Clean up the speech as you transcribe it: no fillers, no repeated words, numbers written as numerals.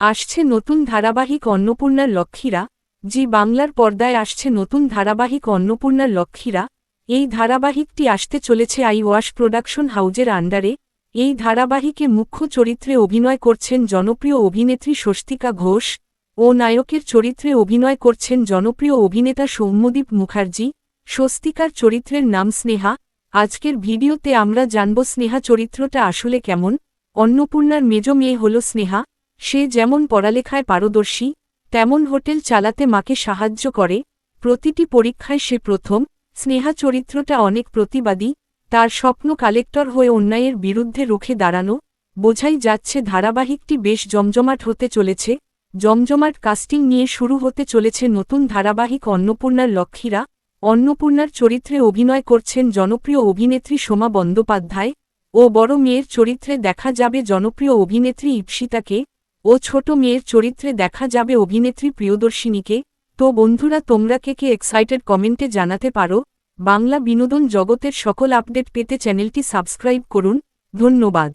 আসছে নতুন ধারাবাহিক অন্নপূর্ণার লক্ষ্মীরা। জি বাংলার পর্দায় আসছে নতুন ধারাবাহিক অন্নপূর্ণার লক্ষ্মীরা। এই ধারাবাহিকটি আসতে চলেছে আই ওয়াশ প্রোডাকশন হাউজের আন্ডারে। এই ধারাবাহিকে মুখ্য চরিত্রে অভিনয় করছেন জনপ্রিয় অভিনেত্রী স্বস্তিকা ঘোষ ও নায়কের চরিত্রে অভিনয় করছেন জনপ্রিয় অভিনেতা সৌম্যদীপ মুখার্জি। স্বস্তিকার চরিত্রের নাম স্নেহা। আজকের ভিডিওতে আমরা জানব স্নেহা চরিত্রটা আসলে কেমন। অন্নপূর্ণার মেজ মেয়ে হল স্নেহা। সে যেমন পড়ালেখায় পারদর্শী, তেমন হোটেল চালাতে মাকে সাহায্য করে। প্রতিটি পরীক্ষায় সে প্রথম। স্নেহা চরিত্রটা অনেক প্রতিবাদী। তার স্বপ্ন কালেক্টর হয়ে অন্যায়ের বিরুদ্ধে রুখে দাঁড়ানো। বোঝাই যাচ্ছে ধারাবাহিকটি বেশ জমজমাট হতে চলেছে। জমজমাট কাস্টিং নিয়ে শুরু হতে চলেছে নতুন ধারাবাহিক অন্নপূর্ণার লক্ষ্মীরা। অন্নপূর্ণার চরিত্রে অভিনয় করছেন জনপ্রিয় অভিনেত্রী সোমা বন্দ্যোপাধ্যায় ও বড় মেয়ের চরিত্রে দেখা যাবে জনপ্রিয় অভিনেত্রী ইপ্সিতাকে ও ছোট মেয়ের চরিত্রে দেখা যাবে অভিনেত্রী প্রিয়দর্শিনীকে। তো বন্ধুরা, তোমরা কে এক্সাইটেড কমেন্টে জানাতে পারো। বাংলা বিনোদন জগতের সকল আপডেট পেতে চ্যানেলটি সাবস্ক্রাইব করুন। ধন্যবাদ।